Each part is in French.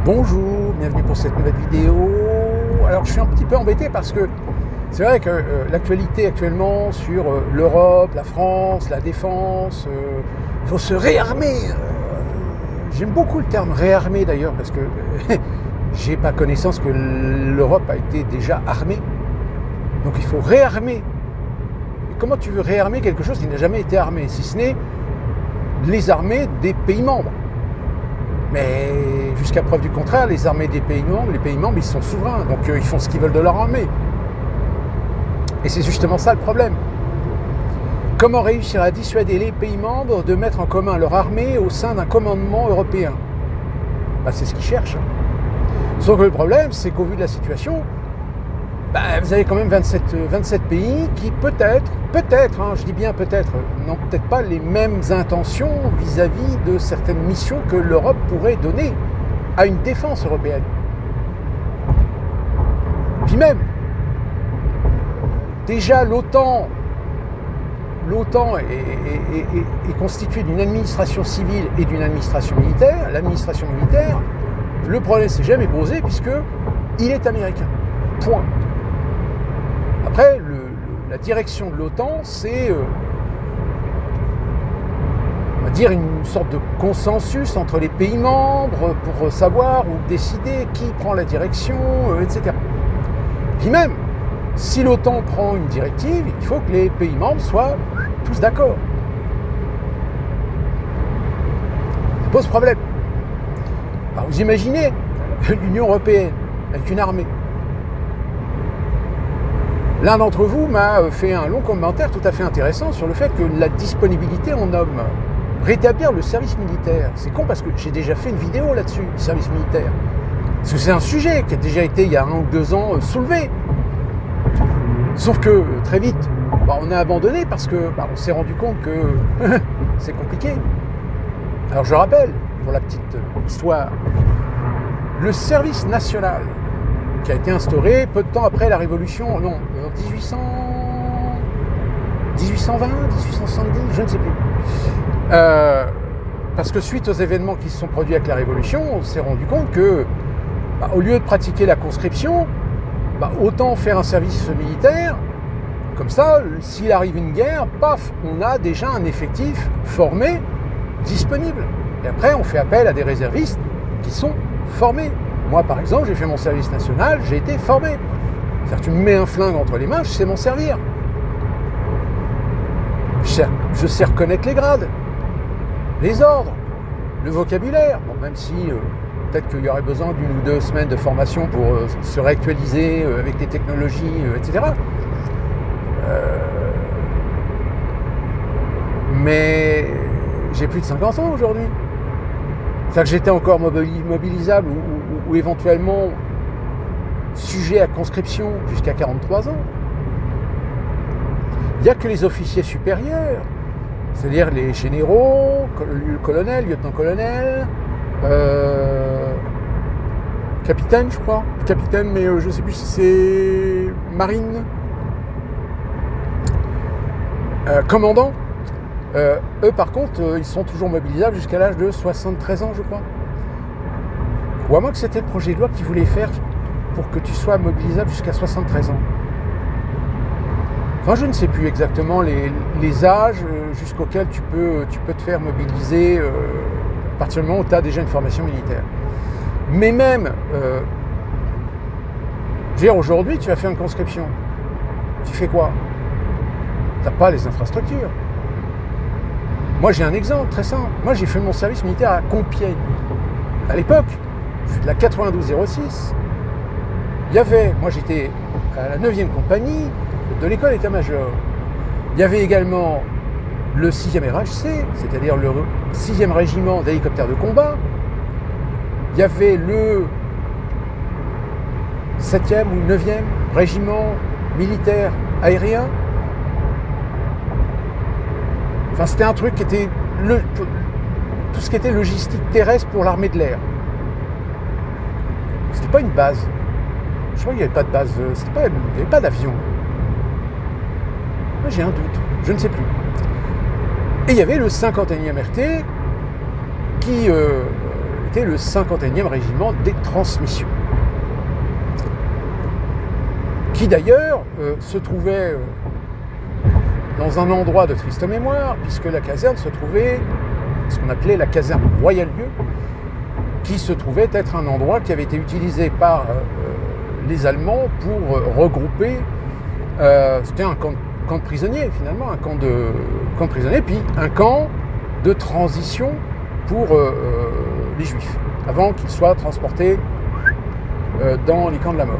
Bonjour, bienvenue pour cette nouvelle vidéo. Alors je suis un petit peu embêté parce que c'est vrai que l'actualité actuellement sur l'Europe, la France, la défense, il faut se réarmer. J'aime beaucoup le terme réarmer d'ailleurs parce que j'ai pas connaissance que l'Europe a été déjà armée. Donc il faut réarmer. Et comment tu veux réarmer quelque chose qui n'a jamais été armé, si ce n'est les armées des pays membres? Mais jusqu'à preuve du contraire, les armées des pays membres, ils sont souverains, donc ils font ce qu'ils veulent de leur armée. Et c'est justement ça le problème. Comment réussir à dissuader les pays membres de mettre en commun leur armée au sein d'un commandement européen? C'est ce qu'ils cherchent. Sauf que le problème, c'est qu'au vu de la situation, vous avez quand même 27 pays qui peut-être, je dis bien peut-être, n'ont peut-être pas les mêmes intentions vis-à-vis de certaines missions que l'Europe pourrait donner à une défense européenne. Puis même, déjà l'OTAN est constituée d'une administration civile et d'une administration militaire. L'administration militaire, le problème ne s'est jamais posé puisqu'il est américain. Point. Après, la direction de l'OTAN, c'est, on va dire, une sorte de consensus entre les pays membres pour savoir ou décider qui prend la direction, etc. Puis même, si l'OTAN prend une directive, il faut que les pays membres soient tous d'accord. Ça pose problème. Alors vous imaginez l'Union européenne avec une armée. L'un d'entre vous m'a fait un long commentaire tout à fait intéressant sur le fait que la disponibilité en hommes, rétablir le service militaire. C'est con parce que j'ai déjà fait une vidéo là-dessus, du service militaire. Parce que c'est un sujet qui a déjà été, il y a 1 ou 2 ans, soulevé. Sauf que, très vite, on a abandonné parce que on s'est rendu compte que c'est compliqué. Alors je rappelle, pour la petite histoire, le service national qui a été instauré peu de temps après la Révolution, en 1820, 1870, je ne sais plus. Parce que suite aux événements qui se sont produits avec la Révolution, on s'est rendu compte que, au lieu de pratiquer la conscription, autant faire un service militaire, comme ça, s'il arrive une guerre, paf, on a déjà un effectif formé, disponible. Et après, on fait appel à des réservistes qui sont formés. Moi, par exemple, j'ai fait mon service national, j'ai été formé. C'est-à-dire que tu me mets un flingue entre les mains, je sais m'en servir. Je sais reconnaître les grades, les ordres, le vocabulaire. Bon, même si peut-être qu'il y aurait besoin d'1 ou 2 semaines de formation pour se réactualiser avec les technologies, etc. Mais j'ai plus de 50 ans aujourd'hui. C'est-à-dire que j'étais encore mobilisable ou éventuellement sujet à conscription jusqu'à 43 ans. Il n'y a que les officiers supérieurs, c'est-à-dire les généraux, colonels, lieutenant-colonel, capitaine, je crois. Capitaine, mais je ne sais plus si c'est marine. Commandant. Eux, par contre, ils sont toujours mobilisables jusqu'à l'âge de 73 ans, je crois. Ou à moins que c'était le projet de loi qu'ils voulaient faire pour que tu sois mobilisable jusqu'à 73 ans. Enfin, je ne sais plus exactement les âges jusqu'auxquels tu peux te faire mobiliser à partir du moment où tu as déjà une formation militaire. Mais même, je veux dire, aujourd'hui, tu vas faire une conscription. Tu fais quoi? Tu n'as pas les infrastructures. Moi, j'ai un exemple très simple. Moi, j'ai fait mon service militaire à Compiègne. À l'époque, je suis de la 92-06. Moi, j'étais à la 9e compagnie de l'école état-major. Il y avait également le 6e RHC, c'est-à-dire le 6e régiment d'hélicoptères de combat. Il y avait le 7e ou 9e régiment militaire aérien. Enfin, c'était un truc qui était tout ce qui était logistique terrestre pour l'armée de l'air. C'était pas une base. Je crois qu'il n'y avait pas de base. Il n'y avait pas d'avion. Moi, j'ai un doute. Je ne sais plus. Et il y avait le 51e RT qui était le 51e régiment des transmissions, qui d'ailleurs se trouvait dans un endroit de triste mémoire, puisque la caserne se trouvait, ce qu'on appelait la caserne Royal-Lieu, qui se trouvait être un endroit qui avait été utilisé par les Allemands pour regrouper, c'était un camp de prisonniers finalement, un camp de prisonniers, puis un camp de transition pour les Juifs, avant qu'ils soient transportés dans les camps de la mort.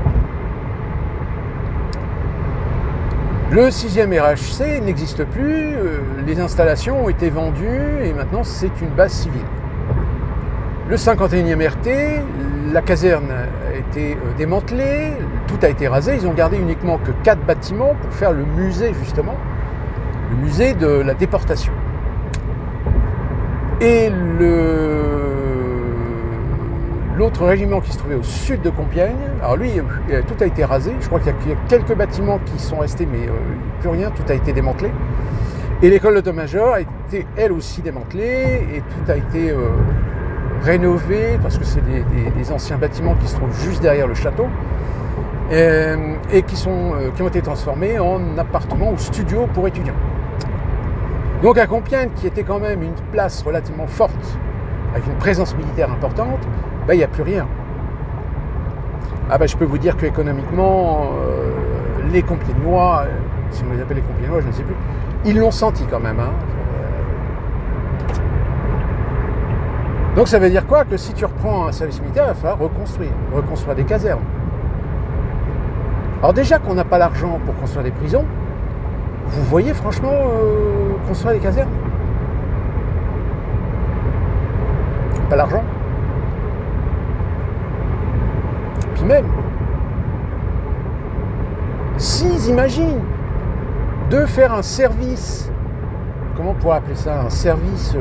Le 6e RHC n'existe plus, les installations ont été vendues et maintenant c'est une base civile. Le 51e RT, la caserne a été démantelée, tout a été rasé, ils ont gardé uniquement que 4 bâtiments pour faire le musée justement, le musée de la déportation. Et l'autre régiment qui se trouvait au sud de Compiègne, alors lui, tout a été rasé, je crois qu'il y a quelques bâtiments qui sont restés, mais plus rien, tout a été démantelé. Et l'école d'état-major a été elle aussi démantelée, et tout a été rénové, parce que c'est des anciens bâtiments qui se trouvent juste derrière le château, et qui ont été transformés en appartements ou studios pour étudiants. Donc à Compiègne, qui était quand même une place relativement forte, avec une présence militaire importante, il n'y a plus rien. Je peux vous dire qu'économiquement, les Compiègnois, si on les appelle les Compiègnois, je ne sais plus, ils l'ont senti quand même. Donc ça veut dire quoi? Que si tu reprends un service militaire, il va falloir reconstruire des casernes. Alors déjà qu'on n'a pas l'argent pour construire des prisons, vous voyez franchement construire des casernes? Pas l'argent. Puis même, s'ils imaginent de faire un service, comment on pourrait appeler ça, un service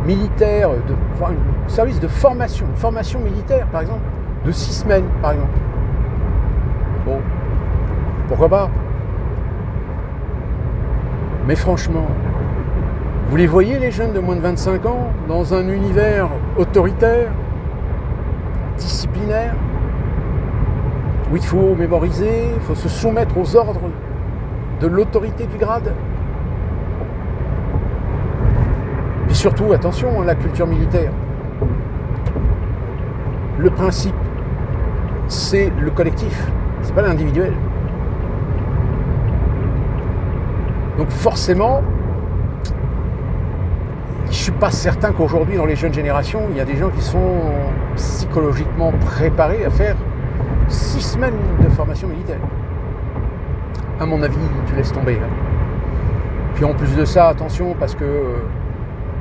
militaire, un service de formation, une formation militaire par exemple, de 6 semaines par exemple. Bon, pourquoi pas? Mais franchement, vous les voyez les jeunes de moins de 25 ans dans un univers autoritaire, disciplinaire, où il faut mémoriser, il faut se soumettre aux ordres de l'autorité du grade. Puis surtout, attention, la culture militaire. Le principe, c'est le collectif, c'est pas l'individuel. Donc forcément, je ne suis pas certain qu'aujourd'hui, dans les jeunes générations, il y a des gens qui sont psychologiquement préparés à faire 6 semaines de formation militaire. À mon avis, tu laisses tomber. Puis en plus de ça, attention, parce que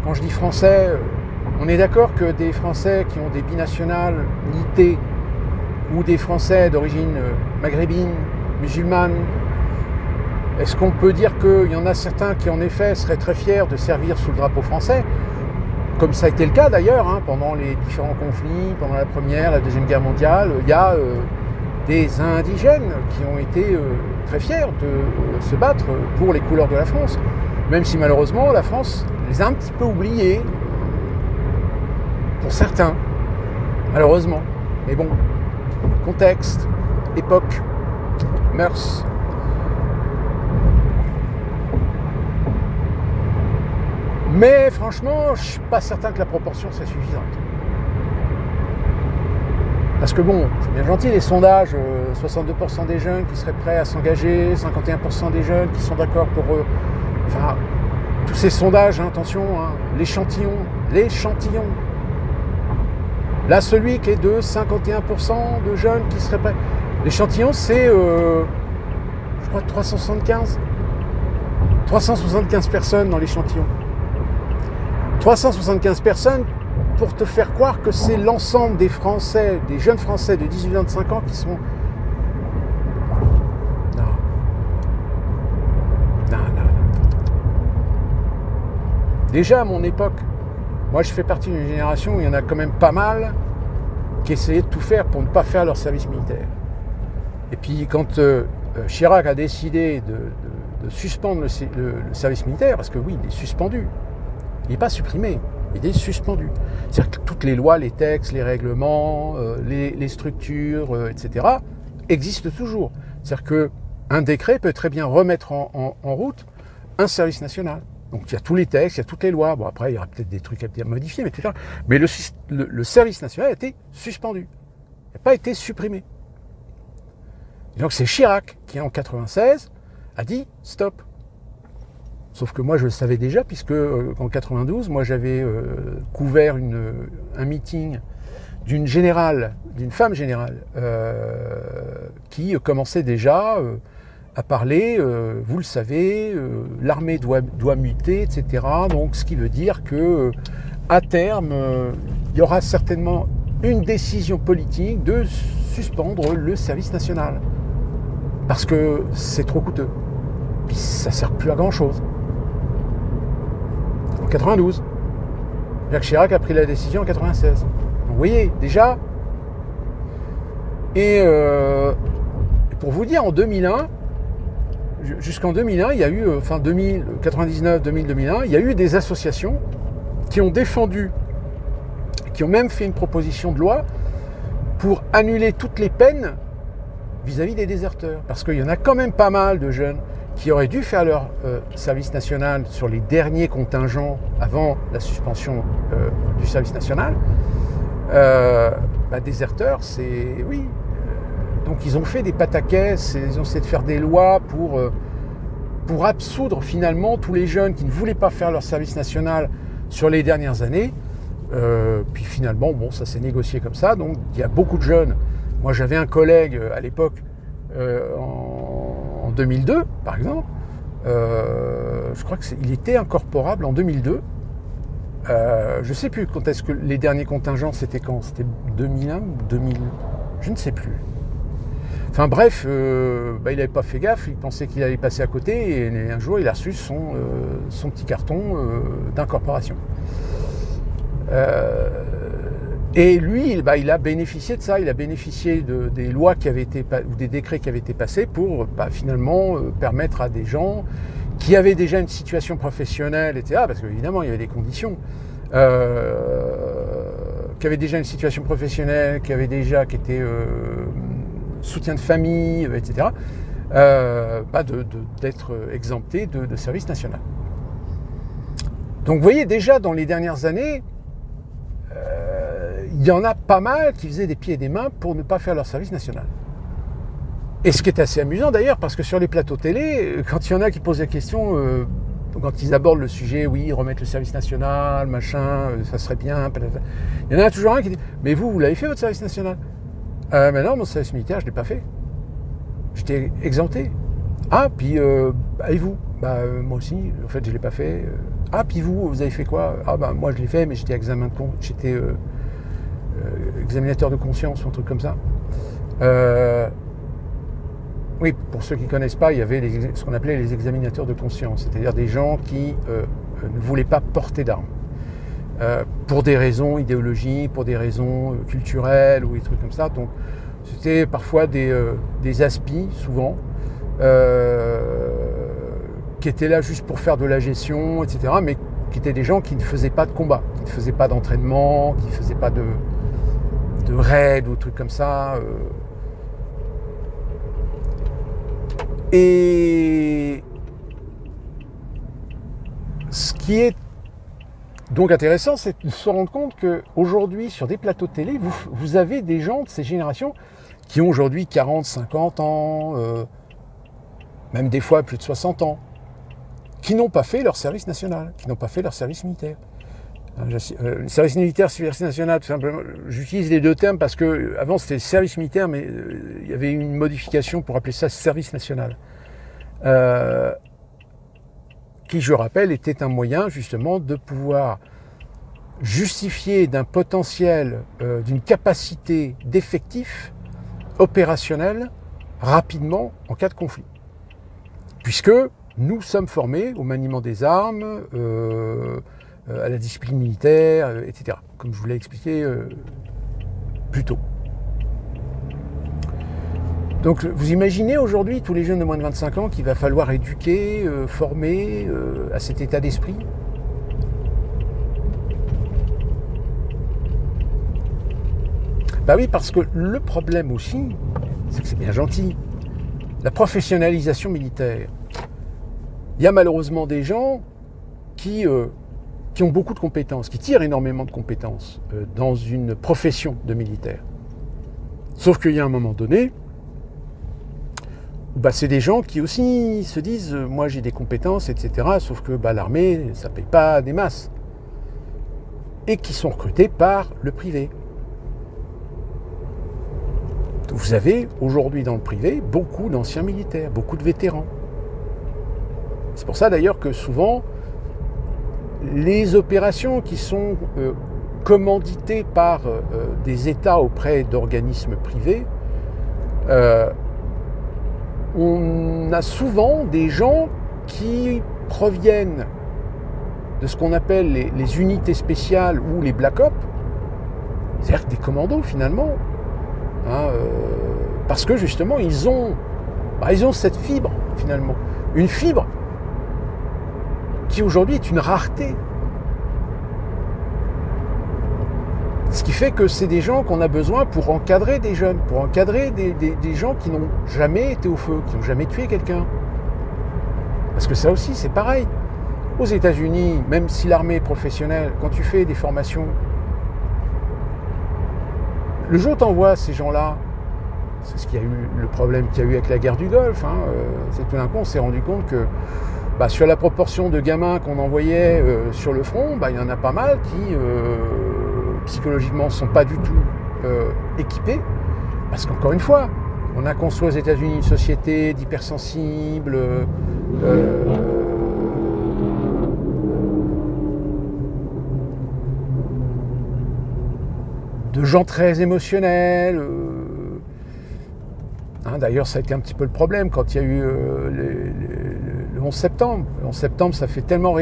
quand je dis français, on est d'accord que des Français qui ont des binationalités ou des Français d'origine maghrébine, musulmane, est-ce qu'on peut dire qu'il y en a certains qui en effet seraient très fiers de servir sous le drapeau français, comme ça a été le cas d'ailleurs pendant les différents conflits, pendant la Première, la Deuxième Guerre mondiale, il y a des indigènes qui ont été très fiers de se battre pour les couleurs de la France, même si malheureusement la France les a un petit peu oubliés, pour certains, malheureusement. Mais bon, contexte, époque, mœurs. Mais franchement, je ne suis pas certain que la proportion serait suffisante. Parce que bon, c'est bien gentil les sondages, 62% des jeunes qui seraient prêts à s'engager, 51% des jeunes qui sont d'accord pour enfin, tous ces sondages, attention, l'échantillon. Là, celui qui est de 51% de jeunes qui seraient prêts. L'échantillon, c'est, je crois, 375 personnes dans l'échantillon. 375 personnes pour te faire croire que c'est l'ensemble des Français, des jeunes Français de 18-25 ans qui sont... Non. Déjà à mon époque, moi je fais partie d'une génération où il y en a quand même pas mal qui essayaient de tout faire pour ne pas faire leur service militaire. Et puis quand Chirac a décidé de suspendre le service militaire, parce que oui, il est suspendu, il n'est pas supprimé. il est suspendu. C'est-à-dire que toutes les lois, les textes, les règlements, les structures, etc., existent toujours. C'est-à-dire qu'un décret peut très bien remettre en route un service national. Donc il y a tous les textes, il y a toutes les lois. Bon, après, il y aura peut-être des trucs à modifier, mais etc. Mais le service national a été suspendu. Il n'a pas été supprimé. Et donc c'est Chirac qui, en 96, a dit stop. Sauf que moi, je le savais déjà, puisque en 92, moi, j'avais couvert un meeting d'une femme générale, qui commençait déjà à parler, vous le savez, l'armée doit muter, etc. Donc, ce qui veut dire que à terme, il y aura certainement une décision politique de suspendre le service national. Parce que c'est trop coûteux. Puis ça ne sert plus à grand-chose. En 92. Jacques Chirac a pris la décision en 96. Donc, vous voyez, déjà. Et pour vous dire, en 2001, jusqu'en 2001, il y a eu, 99, 2000, 2001, il y a eu des associations qui ont défendu, qui ont même fait une proposition de loi pour annuler toutes les peines vis-à-vis des déserteurs. Parce qu'il y en a quand même pas mal de jeunes qui auraient dû faire leur service national sur les derniers contingents avant la suspension du service national. Déserteurs, c'est... Oui. Donc ils ont fait des pataquès, ils ont essayé de faire des lois pour absoudre finalement tous les jeunes qui ne voulaient pas faire leur service national sur les dernières années. Puis finalement, bon, ça s'est négocié comme ça. Donc il y a beaucoup de jeunes. Moi, j'avais un collègue à l'époque, en 2002, par exemple. Je crois qu'il était incorporable en 2002. Je ne sais plus quand est-ce que les derniers contingents, c'était quand ? C'était 2001 ou 2000 ? Je ne sais plus. Enfin bref, il n'avait pas fait gaffe, il pensait qu'il allait passer à côté, et un jour, il a reçu son petit carton d'incorporation. Et lui, il a bénéficié de ça, il a bénéficié des lois qui avaient été, ou des décrets qui avaient été passés pour finalement permettre à des gens qui avaient déjà une situation professionnelle, etc., parce qu'évidemment, il y avait des conditions, qui avaient déjà une situation professionnelle, qui étaient soutien de famille, etc., d'être exemptés de service national. Donc vous voyez, déjà dans les dernières années, il y en a pas mal qui faisaient des pieds et des mains pour ne pas faire leur service national. Et ce qui est assez amusant d'ailleurs, parce que sur les plateaux télé, quand il y en a qui posent la question, quand ils abordent le sujet, oui, remettre le service national, machin, ça serait bien, il y en a toujours un qui dit, mais vous l'avez fait votre service national ? Mais non, mon service militaire, je ne l'ai pas fait. J'étais exempté. Ah, puis, et vous ? Moi aussi, en fait, je ne l'ai pas fait. Ah, puis vous avez fait quoi ? Ah, moi, je l'ai fait, mais j'étais examinateur de conscience ou un truc comme ça. Oui, pour ceux qui ne connaissent pas, il y avait ce qu'on appelait les examinateurs de conscience, c'est-à-dire des gens qui ne voulaient pas porter d'armes. Pour des raisons idéologiques, pour des raisons culturelles ou des trucs comme ça. Donc c'était parfois des aspis, souvent, qui étaient là juste pour faire de la gestion, etc., mais qui étaient des gens qui ne faisaient pas de combat, qui ne faisaient pas d'entraînement, qui ne faisaient pas de raids ou trucs comme ça. Et ce qui est donc intéressant, c'est de se rendre compte qu'aujourd'hui, sur des plateaux de télé, vous avez des gens de ces générations qui ont aujourd'hui 40, 50 ans, même des fois plus de 60 ans, qui n'ont pas fait leur service national, qui n'ont pas fait leur service militaire. Service militaire, service national, tout simplement, j'utilise les deux termes parce que avant c'était le service militaire, mais il y avait une modification pour appeler ça service national. Qui, je rappelle, était un moyen justement de pouvoir justifier d'un potentiel, d'une capacité d'effectif opérationnel rapidement en cas de conflit. Puisque nous sommes formés au maniement des armes, à la discipline militaire, etc. Comme je vous l'ai expliqué plus tôt. Donc vous imaginez aujourd'hui tous les jeunes de moins de 25 ans qu'il va falloir éduquer, former à cet état d'esprit. Bah oui, parce que le problème aussi, c'est que c'est bien gentil. La professionnalisation militaire. Il y a malheureusement des gens qui ont beaucoup de compétences, qui tirent énormément de compétences dans une profession de militaire. Sauf qu'il y a un moment donné, bah, c'est des gens qui aussi se disent moi j'ai des compétences, etc. Sauf que bah, l'armée, ça ne paye pas des masses. Et qui sont recrutés par le privé. Vous avez aujourd'hui dans le privé beaucoup d'anciens militaires, beaucoup de vétérans. C'est pour ça d'ailleurs que souvent, les opérations qui sont commanditées par des États auprès d'organismes privés, on a souvent des gens qui proviennent de ce qu'on appelle les unités spéciales ou les Black Ops, c'est-à-dire des commandos finalement, parce que justement ils ont cette fibre finalement, une fibre qui aujourd'hui est une rareté. Ce qui fait que c'est des gens qu'on a besoin pour encadrer des jeunes, pour encadrer des gens qui n'ont jamais été au feu, qui n'ont jamais tué quelqu'un. Parce que ça aussi, c'est pareil. Aux États-Unis, même si l'armée est professionnelle, quand tu fais des formations, le jour où tu envoies ces gens-là, c'est ce qu'il y a eu, le problème qu'il y a eu avec la guerre du Golfe, c'est tout d'un coup on s'est rendu compte que sur la proportion de gamins qu'on envoyait sur le front, il y en a pas mal qui psychologiquement ne sont pas du tout équipés, parce qu'encore une fois, on a construit aux États-Unis une société d'hypersensibles, de gens très émotionnels. D'ailleurs, ça a été un petit peu le problème quand il y a eu le 11 septembre. Le 11 septembre, ça fait tellement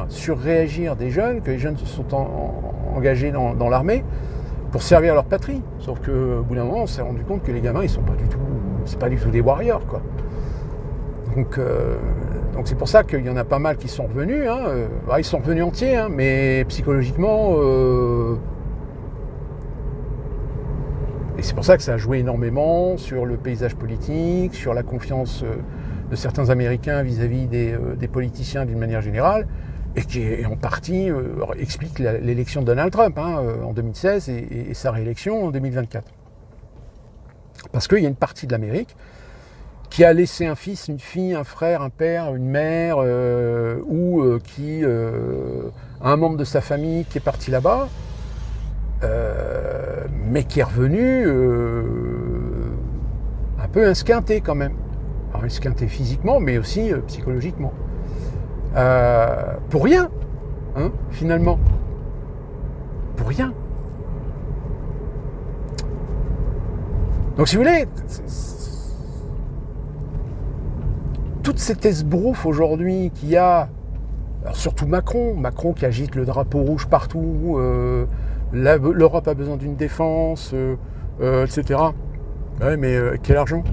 surréagir des jeunes, que les jeunes se sont engagés dans l'armée pour servir leur patrie. Sauf qu'au bout d'un moment, on s'est rendu compte que les gamins, ils sont pas du tout, c'est pas du tout des warriors, quoi. Donc c'est pour ça qu'il y en a pas mal qui sont revenus. Ils sont revenus entiers, mais psychologiquement. Et c'est pour ça que ça a joué énormément sur le paysage politique, sur la confiance de certains Américains vis-à-vis des politiciens d'une manière générale, et qui en partie explique l'élection de Donald Trump en 2016 et sa réélection en 2024. Parce qu'il y a une partie de l'Amérique qui a laissé un fils, une fille, un frère, un père, une mère, ou qui a un membre de sa famille qui est parti là-bas, mais qui est revenu un peu esquinté quand même. Alors esquinté physiquement, mais aussi psychologiquement. Pour rien, finalement. Pour rien. Donc si vous voulez, toute cette esbrouffe aujourd'hui qu'il y a, alors surtout Macron qui agite le drapeau rouge partout, l'Europe a besoin d'une défense, etc. Ouais, mais quel argent?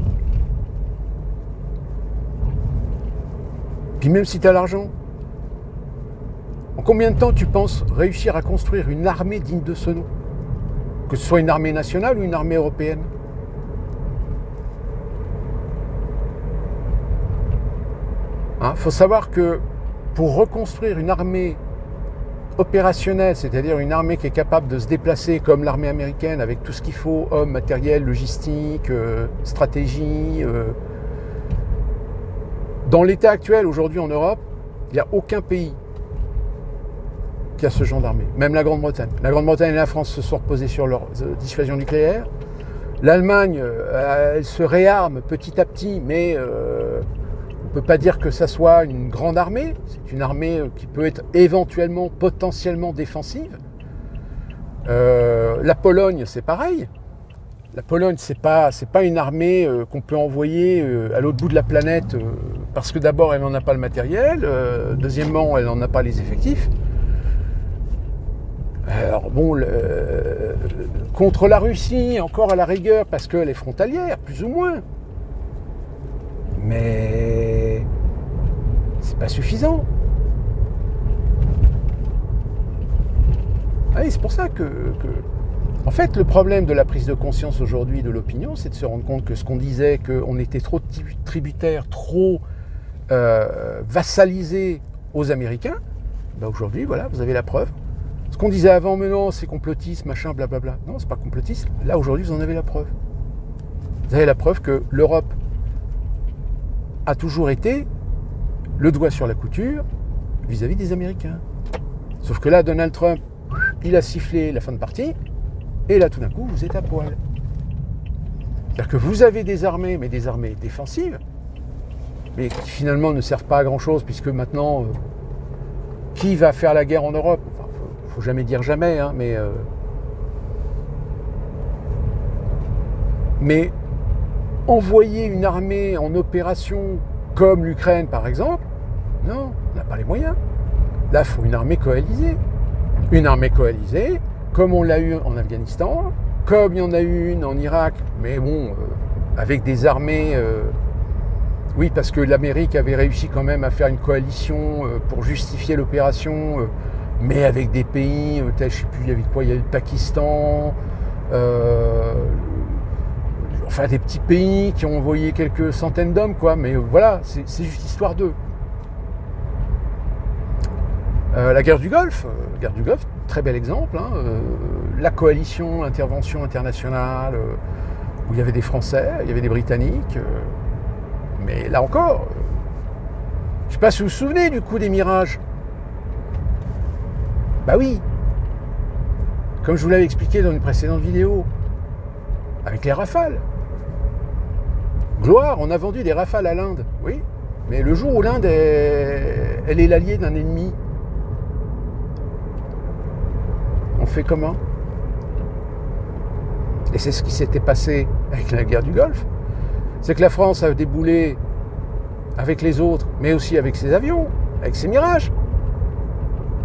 Puis même si tu as l'argent, en combien de temps tu penses réussir à construire une armée digne de ce nom? Que ce soit une armée nationale ou une armée européenne? Faut savoir que pour reconstruire une armée opérationnelle, c'est-à-dire une armée qui est capable de se déplacer comme l'armée américaine avec tout ce qu'il faut, hommes, matériel, logistique, stratégie. Dans l'état actuel, aujourd'hui en Europe, il n'y a aucun pays qui a ce genre d'armée, même la Grande-Bretagne. La Grande-Bretagne et la France se sont reposées sur leur dissuasion nucléaire. L'Allemagne, elle se réarme petit à petit, mais on ne peut pas dire que ça soit une grande armée. C'est une armée qui peut être éventuellement, potentiellement défensive. La Pologne, c'est pareil. La Pologne, c'est pas une armée qu'on peut envoyer à l'autre bout de la planète parce que d'abord, elle n'en a pas le matériel. Deuxièmement, elle n'en a pas les effectifs. Alors bon, contre la Russie, encore à la rigueur, parce qu'elle est frontalière, plus ou moins. Mais c'est pas suffisant. C'est pour ça que En fait, le problème de la prise de conscience aujourd'hui de l'opinion, c'est de se rendre compte que ce qu'on disait, qu'on était trop tributaire, trop vassalisé aux Américains, ben aujourd'hui, voilà, vous avez la preuve. Ce qu'on disait avant, mais non, c'est complotiste, machin, blablabla. Non, c'est pas complotiste. Là, aujourd'hui, vous en avez la preuve. Vous avez la preuve que l'Europe a toujours été le doigt sur la couture vis-à-vis des Américains. Sauf que là, Donald Trump, il a sifflé la fin de partie, et là, tout d'un coup, vous êtes à poil. C'est-à-dire que vous avez des armées, mais des armées défensives, mais qui finalement ne servent pas à grand-chose, puisque maintenant, qui va faire la guerre en Europe? Enfin, faut jamais dire jamais, hein, mais envoyer une armée en opération comme l'Ukraine, par exemple, non, on n'a pas les moyens. Là, il faut une armée coalisée. Une armée coalisée, comme on l'a eu en Afghanistan, comme il y en a eu une en Irak, mais bon, avec des armées... oui, parce que l'Amérique avait réussi quand même à faire une coalition pour justifier l'opération, mais avec des pays, je ne sais plus, il y avait quoi, il y avait le Pakistan, enfin des petits pays qui ont envoyé quelques centaines d'hommes, quoi, mais voilà, c'est juste histoire d'eux. La guerre du Golfe, très bel exemple, hein, la coalition, l'intervention internationale, où il y avait des Français, il y avait des Britanniques, mais là encore, je ne sais pas si vous vous souvenez du coup des Mirages. Bah oui, comme je vous l'avais expliqué dans une précédente vidéo, avec les Rafales. Gloire, on a vendu des Rafales à l'Inde, oui, mais le jour où l'Inde elle est l'allié d'un ennemi, on fait comment? Et c'est ce qui s'était passé avec la guerre du Golfe. C'est que la France a déboulé avec les autres, mais aussi avec ses avions, avec ses Mirages.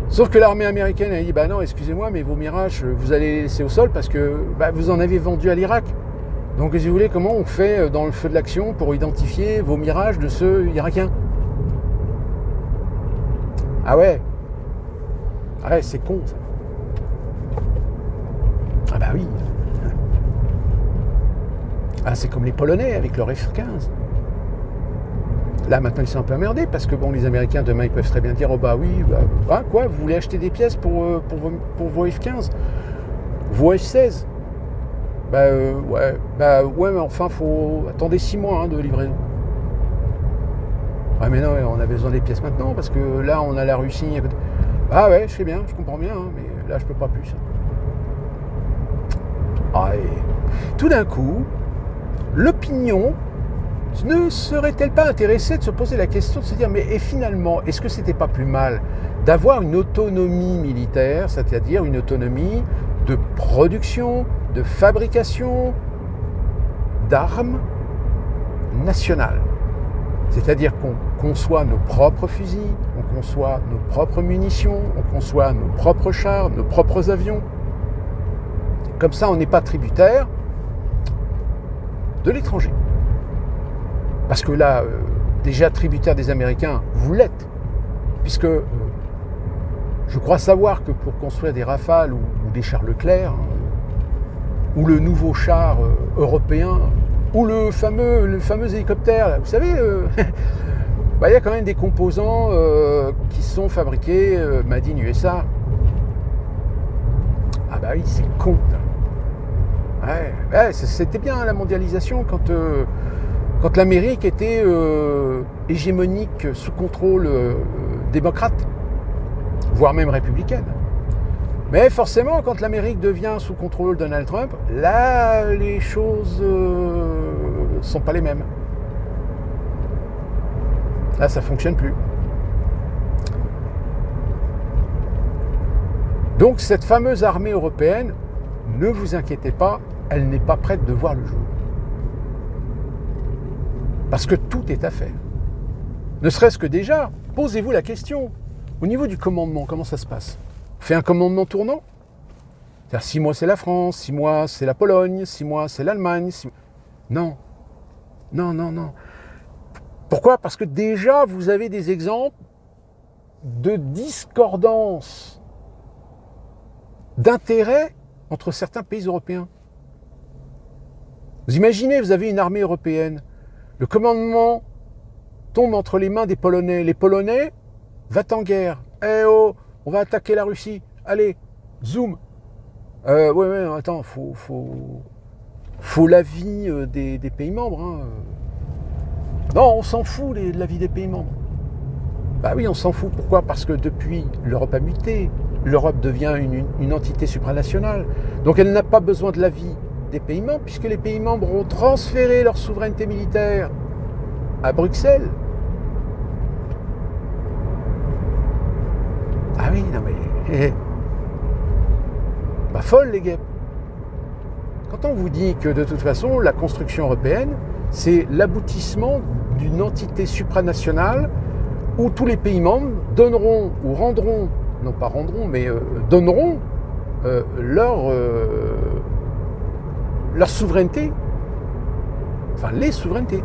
Sauf que l'armée américaine a dit, bah non, excusez-moi, mais vos Mirages, vous allez les laisser au sol parce que vous en avez vendu à l'Irak. Donc, si vous voulez, comment on fait dans le feu de l'action pour identifier vos Mirages de ceux irakiens? Ah ouais, c'est con, ça. Ah bah oui. Ah, c'est comme les Polonais avec leur F-15. Là, maintenant, ils sont un peu emmerdés parce que, bon, les Américains, demain, ils peuvent très bien dire, oh bah oui, quoi, vous voulez acheter des pièces pour vos F-15, vos F-16? Ouais, mais enfin, attendez 6 mois de livraison. Ah, mais non, on a besoin des pièces maintenant parce que là, on a la Russie. Ah ouais, je sais bien, je comprends bien, mais là, je peux pas plus. Ah, et tout d'un coup, l'opinion ne serait-elle pas intéressée de se poser la question, de se dire, mais et finalement, est-ce que c'était pas plus mal d'avoir une autonomie militaire, c'est-à-dire une autonomie de production, de fabrication d'armes nationales? C'est-à-dire qu'on conçoit nos propres fusils, on conçoit nos propres munitions, on conçoit nos propres chars, nos propres avions. Comme ça, on n'est pas tributaire de l'étranger. Parce que là, déjà tributaire des Américains, vous l'êtes. Puisque je crois savoir que pour construire des Rafales ou des chars Leclerc, ou le nouveau char européen, ou le fameux hélicoptère, là, vous savez, il y a quand même des composants qui sont fabriqués made in USA. Ah bah oui, c'est con. Ouais, c'était bien la mondialisation quand l'Amérique était hégémonique sous contrôle démocrate, voire même républicaine. Mais forcément, quand l'Amérique devient sous contrôle de Donald Trump, là, les choses sont pas les mêmes. Là, ça fonctionne plus. Donc, cette fameuse armée européenne, ne vous inquiétez pas, elle n'est pas prête de voir le jour. Parce que tout est à faire. Ne serait-ce que déjà, posez-vous la question. Au niveau du commandement, comment ça se passe? On fait un commandement tournant? C'est-à-dire 6 mois c'est la France, 6 mois c'est la Pologne, 6 mois c'est l'Allemagne. Non. Pourquoi? Parce que déjà, vous avez des exemples de discordance d'intérêts entre certains pays européens. Vous imaginez, vous avez une armée européenne, le commandement tombe entre les mains des Polonais. Les Polonais, va-t-en guerre. Eh oh, on va attaquer la Russie. Allez, zoom. Ouais, attends, faut l'avis des pays membres. Hein. Non, on s'en fout de l'avis des pays membres. Bah oui, on s'en fout. Pourquoi ? Parce que depuis, l'Europe a muté. L'Europe devient une entité supranationale. Donc elle n'a pas besoin de l'avis des pays membres, puisque les pays membres ont transféré leur souveraineté militaire à Bruxelles. Ah oui, non mais... Bah folle les guêpes. Quand on vous dit que de toute façon, la construction européenne, c'est l'aboutissement d'une entité supranationale où tous les pays membres donneront ou rendront, non pas rendront, mais donneront leur souveraineté, enfin les souverainetés.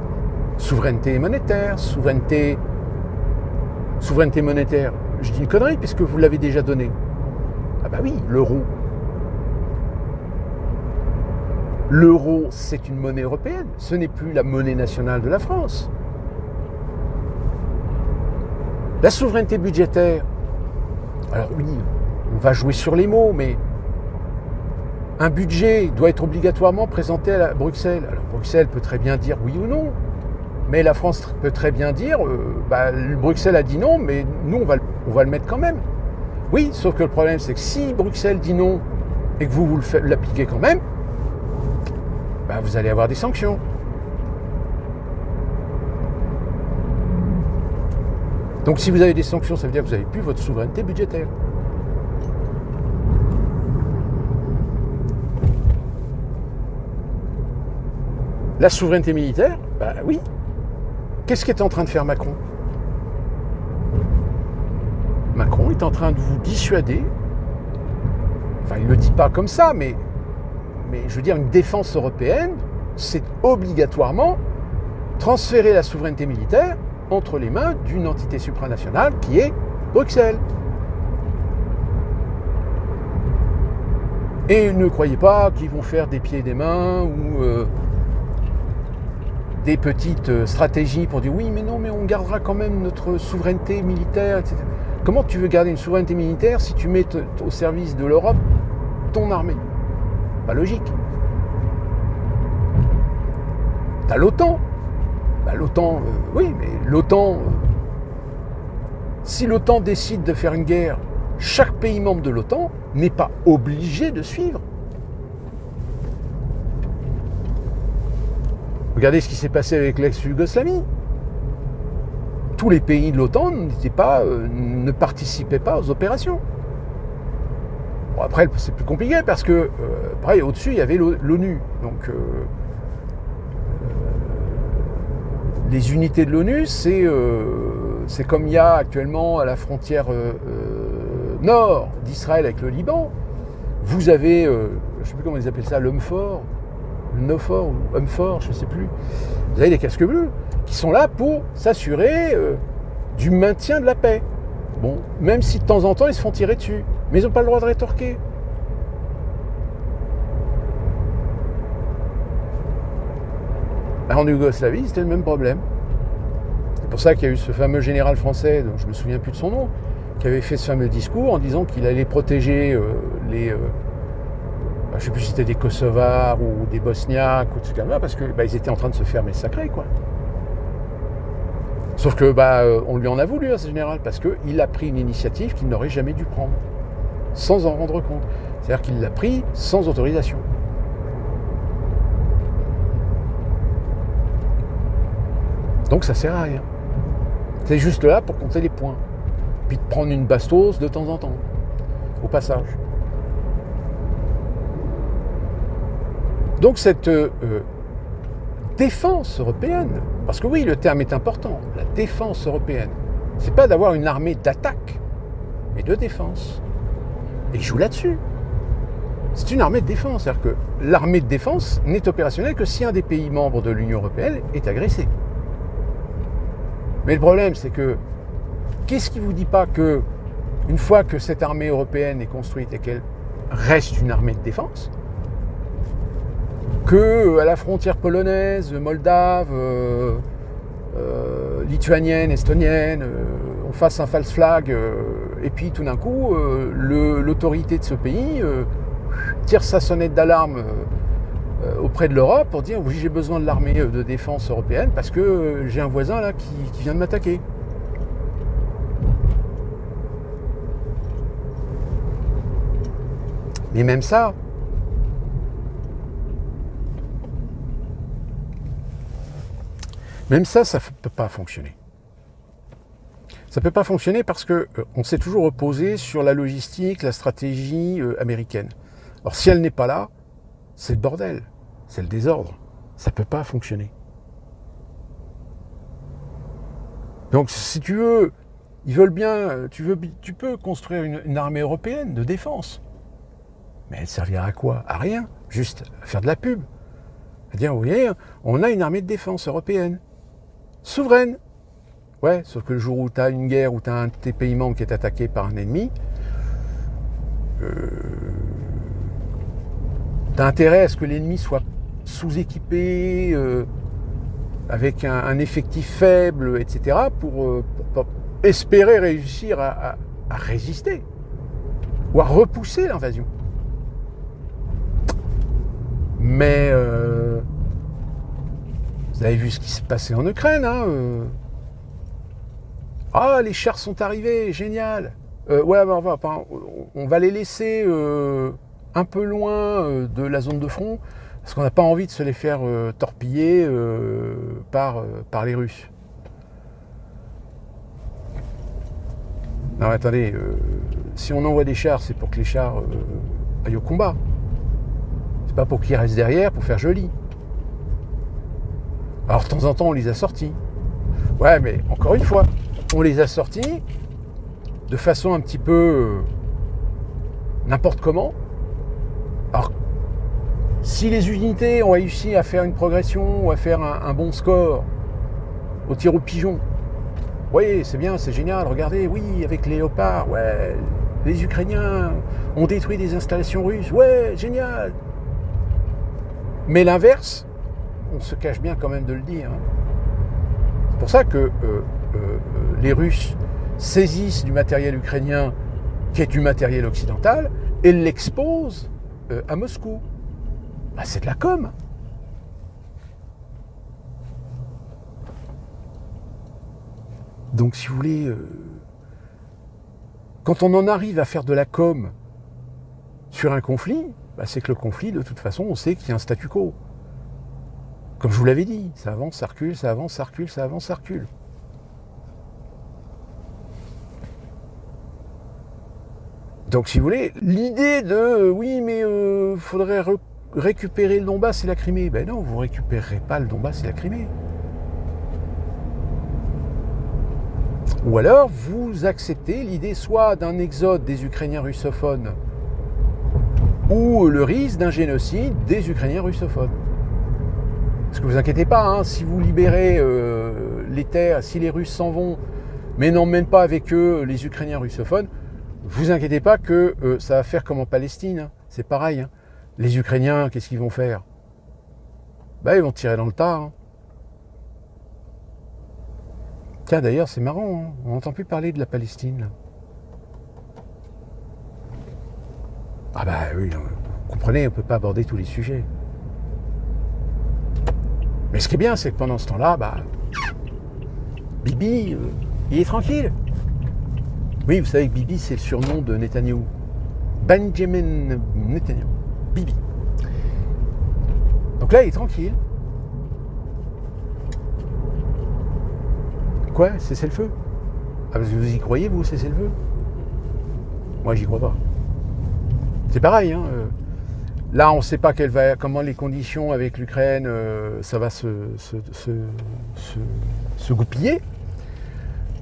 Souveraineté monétaire, souveraineté monétaire. Je dis une connerie puisque vous l'avez déjà donné. Ah bah oui, l'euro. L'euro, c'est une monnaie européenne. Ce n'est plus la monnaie nationale de la France. La souveraineté budgétaire. Alors oui, on va jouer sur les mots, mais un budget doit être obligatoirement présenté à Bruxelles. Alors Bruxelles peut très bien dire oui ou non, mais la France peut très bien dire Bruxelles a dit non, mais nous on va le mettre quand même. Oui, sauf que le problème c'est que si Bruxelles dit non et que vous l'appliquez quand même, vous allez avoir des sanctions. Donc si vous avez des sanctions, ça veut dire que vous n'avez plus votre souveraineté budgétaire. La souveraineté militaire, oui. Qu'est-ce qu'est en train de faire Macron ? Macron est en train de vous dissuader, enfin il ne le dit pas comme ça, mais je veux dire une défense européenne, c'est obligatoirement transférer la souveraineté militaire entre les mains d'une entité supranationale qui est Bruxelles. Et ne croyez pas qu'ils vont faire des pieds et des mains ou des petites stratégies pour dire oui mais non mais on gardera quand même notre souveraineté militaire, etc. Comment tu veux garder une souveraineté militaire si tu mets au service de l'Europe ton armée ? Pas logique. T'as l'OTAN. L'OTAN, oui, mais l'OTAN, si l'OTAN décide de faire une guerre, chaque pays membre de l'OTAN n'est pas obligé de suivre. Regardez ce qui s'est passé avec l'ex-Yougoslavie. Tous les pays de l'OTAN ne participaient pas aux opérations. Bon, après, c'est plus compliqué parce que, pareil, au-dessus, il y avait l'ONU. Donc, les unités de l'ONU, c'est comme il y a actuellement à la frontière nord d'Israël avec le Liban. Vous avez, je ne sais plus comment ils appellent ça, l'UNFOR, le NOFOR ou UNFOR, je ne sais plus. Vous avez des casques bleus qui sont là pour s'assurer du maintien de la paix. Bon, même si de temps en temps ils se font tirer dessus, mais ils n'ont pas le droit de rétorquer. En Yougoslavie, c'était le même problème. C'est pour ça qu'il y a eu ce fameux général français, dont je ne me souviens plus de son nom, qui avait fait ce fameux discours en disant qu'il allait protéger je ne sais plus si c'était des Kosovars ou des Bosniaques ou tout ça, parce qu'ils étaient en train de se faire massacrer, quoi. Sauf que on lui en a voulu à ce général, parce qu'il a pris une initiative qu'il n'aurait jamais dû prendre, sans en rendre compte. C'est-à-dire qu'il l'a pris sans autorisation. Donc ça sert à rien. C'est juste là pour compter les points. Puis de prendre une bastos de temps en temps, au passage. Donc cette défense européenne, parce que oui, le terme est important, la défense européenne, c'est pas d'avoir une armée d'attaque, mais de défense. Et il joue là-dessus. C'est une armée de défense, c'est-à-dire que l'armée de défense n'est opérationnelle que si un des pays membres de l'Union européenne est agressé. Mais le problème, c'est que, qu'est-ce qui ne vous dit pas que, une fois que cette armée européenne est construite et qu'elle reste une armée de défense, que à la frontière polonaise, moldave, lituanienne, estonienne, on fasse un false flag, et puis tout d'un coup, l'autorité de ce pays tire sa sonnette d'alarme auprès de l'Europe pour dire oui, j'ai besoin de l'armée de défense européenne parce que j'ai un voisin là qui vient de m'attaquer. Mais même ça, ça ne peut pas fonctionner. Ça ne peut pas fonctionner parce qu'on s'est toujours reposé sur la logistique, la stratégie américaine. Alors si elle n'est pas là, c'est le bordel, c'est le désordre. Ça ne peut pas fonctionner. Donc si tu veux, ils veulent bien, tu peux construire une armée européenne de défense. Mais elle servira à quoi? À rien, juste à faire de la pub. À dire, vous voyez, on a une armée de défense européenne, souveraine. Ouais, sauf que le jour où tu as une guerre, où tu as un de tes pays membres qui est attaqué par un ennemi, tu as intérêt à ce que l'ennemi soit sous-équipé, avec un effectif faible, etc., pour espérer réussir à résister, ou à repousser l'invasion. Mais vous avez vu ce qui s'est passé en Ukraine, hein, Ah, les chars sont arrivés, génial. Ouais, on va les laisser un peu loin de la zone de front, parce qu'on n'a pas envie de se les faire torpiller par les Russes. Non, attendez, si on envoie des chars, c'est pour que les chars aillent au combat. C'est pas pour qu'ils restent derrière pour faire joli. Alors de temps en temps, on les a sortis. Ouais, mais encore une fois, on les a sortis de façon un petit peu n'importe comment. Alors, si les unités ont réussi à faire une progression ou à faire un bon score au tir au pigeon, oui, c'est bien, c'est génial, regardez, oui, avec les léopards, ouais, les Ukrainiens ont détruit des installations russes, ouais, génial. Mais l'inverse, on se cache bien quand même de le dire. Hein. C'est pour ça que les Russes saisissent du matériel ukrainien qui est du matériel occidental et l'exposent à Moscou. Bah, c'est de la com. Donc si vous voulez, quand on en arrive à faire de la com sur un conflit, bah, c'est que le conflit, de toute façon, on sait qu'il y a un statu quo. Comme je vous l'avais dit, ça avance, ça recule, ça avance, ça recule, ça avance, ça recule. Donc si vous voulez, l'idée de oui mais faudrait récupérer le Donbass et la Crimée, ben non, vous ne récupérerez pas le Donbass et la Crimée. Ou alors vous acceptez l'idée soit d'un exode des Ukrainiens russophones ou le risque d'un génocide des Ukrainiens russophones. Parce que vous inquiétez pas, hein, si vous libérez les terres, si les Russes s'en vont, mais n'emmènent pas avec eux les Ukrainiens russophones, vous inquiétez pas que ça va faire comme en Palestine, hein. C'est pareil. Hein. Les Ukrainiens, qu'est-ce qu'ils vont faire? Bah, ils vont tirer dans le tas. Hein. Tiens, d'ailleurs, c'est marrant, hein. On n'entend plus parler de la Palestine. Là. Ah bah oui, vous comprenez, on ne peut pas aborder tous les sujets. Mais ce qui est bien, c'est que pendant ce temps-là, bah, Bibi, il est tranquille. Oui, vous savez que Bibi, c'est le surnom de Netanyahou. Benjamin Netanyahou. Bibi. Donc là, il est tranquille. Quoi? Cessez-le-feu? Ah, vous y croyez, vous, cessez-le-feu? Moi, j'y crois pas. C'est pareil, hein. Là, on ne sait pas comment les conditions avec l'Ukraine, ça va se goupiller.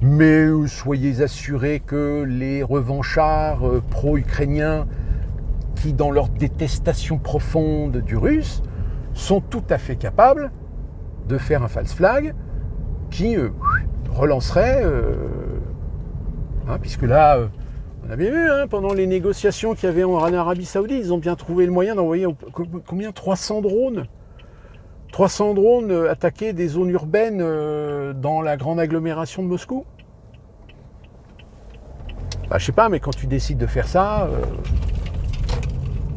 Mais soyez assurés que les revanchards pro-ukrainiens qui, dans leur détestation profonde du russe, sont tout à fait capables de faire un false flag qui relancerait, hein, puisque là, On avait vu, hein, pendant les négociations qu'il y avait en Arabie Saoudite, ils ont bien trouvé le moyen d'envoyer combien 300 drones 300 drones attaquer des zones urbaines dans la grande agglomération de Moscou. Bah, je sais pas, mais quand tu décides de faire ça...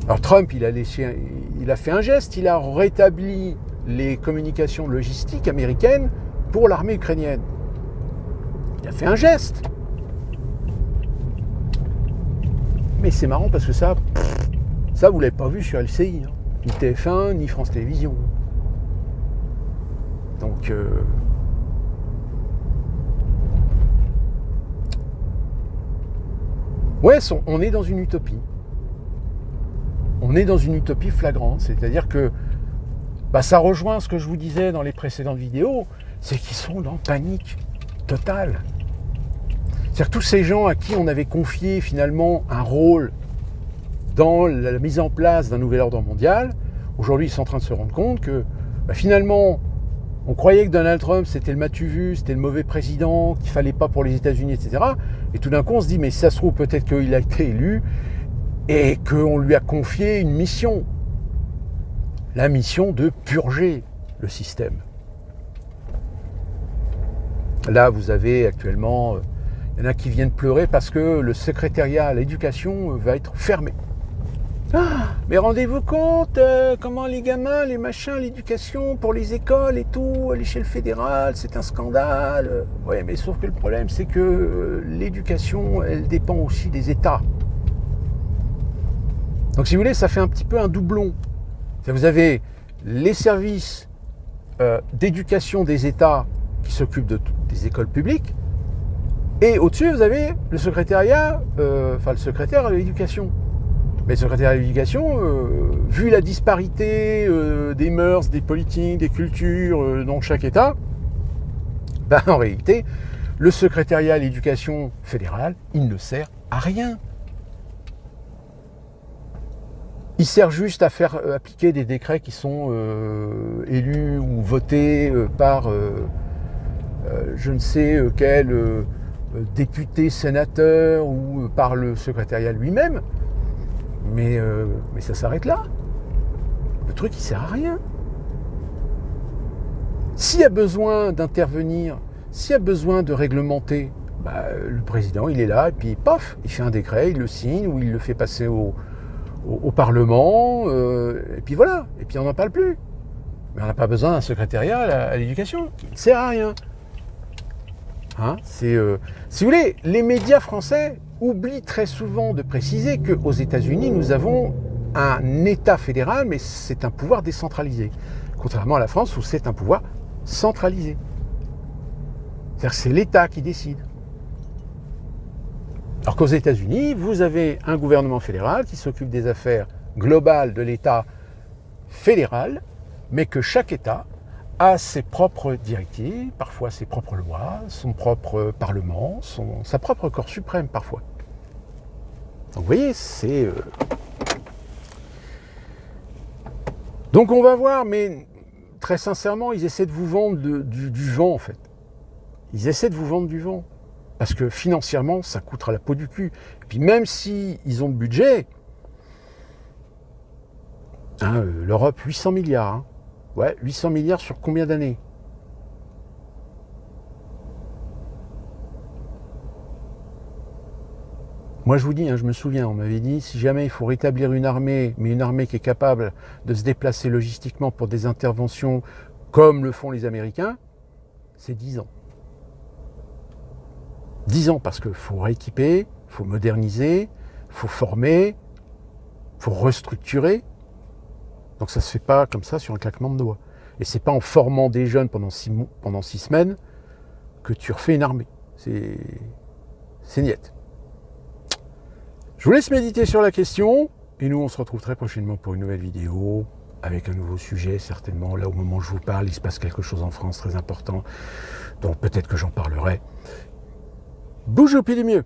Alors Trump, il a fait un geste, il a rétabli les communications logistiques américaines pour l'armée ukrainienne. Il a fait un geste. Mais c'est marrant parce que ça vous l'avez pas vu sur LCI, hein. Ni TF1, ni France Télévisions. Donc, ouais, on est dans une utopie. On est dans une utopie flagrante, c'est-à-dire que ça rejoint ce que je vous disais dans les précédentes vidéos, c'est qu'ils sont dans panique totale. C'est-à-dire tous ces gens à qui on avait confié finalement un rôle dans la mise en place d'un nouvel ordre mondial, aujourd'hui ils sont en train de se rendre compte que finalement on croyait que Donald Trump c'était le m'as-tu vu, c'était le mauvais président, qu'il fallait pas pour les États-Unis, etc. Et tout d'un coup on se dit mais si ça se trouve peut-être qu'il a été élu et qu'on lui a confié une mission. La mission de purger le système. Là vous avez actuellement, il y en a qui viennent pleurer parce que le secrétariat à l'éducation va être fermé. Ah, mais rendez-vous compte, comment les gamins, les machins, l'éducation pour les écoles et tout, à l'échelle fédérale, c'est un scandale. Oui, mais sauf que le problème, c'est que l'éducation, elle dépend aussi des États. Donc si vous voulez, ça fait un petit peu un doublon. Vous avez les services d'éducation des États qui s'occupent des écoles publiques, et au-dessus, vous avez le secrétariat, le secrétaire à l'éducation. Mais le secrétaire à l'éducation, vu la disparité des mœurs, des politiques, des cultures dans chaque État, en réalité, le secrétariat à l'éducation fédérale, il ne sert à rien. Il sert juste à faire appliquer des décrets qui sont élus ou votés par je ne sais quel député, sénateur ou par le secrétariat lui-même. Mais ça s'arrête là. Le truc, il sert à rien. S'il y a besoin d'intervenir, s'il y a besoin de réglementer, le président, il est là, et puis paf, il fait un décret, il le signe, ou il le fait passer au Parlement, et puis voilà, et puis on n'en parle plus. Mais on n'a pas besoin d'un secrétariat à l'éducation, qui ne sert à rien. Hein, si vous voulez, les médias français oublient très souvent de préciser qu'aux États-Unis, nous avons un État fédéral, mais c'est un pouvoir décentralisé. Contrairement à la France, où c'est un pouvoir centralisé. C'est-à-dire que c'est l'État qui décide. Alors qu'aux États-Unis, vous avez un gouvernement fédéral qui s'occupe des affaires globales de l'État fédéral, mais que chaque État a ses propres directives, parfois ses propres lois, son propre parlement, sa propre corps suprême parfois. Donc vous voyez, c'est... Donc on va voir, mais très sincèrement, ils essaient de vous vendre du vent en fait. Ils essaient de vous vendre du vent. Parce que financièrement, ça coûtera la peau du cul. Et puis même s'ils ont le budget, l'Europe, 800 milliards. Hein. Ouais, 800 milliards sur combien d'années? Moi je vous dis, je me souviens, on m'avait dit, si jamais il faut rétablir une armée, mais une armée qui est capable de se déplacer logistiquement pour des interventions comme le font les Américains, c'est 10 ans. 10 ans parce qu'il faut rééquiper, il faut moderniser, il faut former, il faut restructurer. Donc ça ne se fait pas comme ça sur un claquement de doigts. Et c'est pas en formant des jeunes pendant 6 semaines que tu refais une armée. C'est niette. Je vous laisse méditer sur la question. Et nous, on se retrouve très prochainement pour une nouvelle vidéo. Avec un nouveau sujet, certainement. Là, au moment où je vous parle, il se passe quelque chose en France très important. Donc peut-être que j'en parlerai. Bouge au pied du mieux.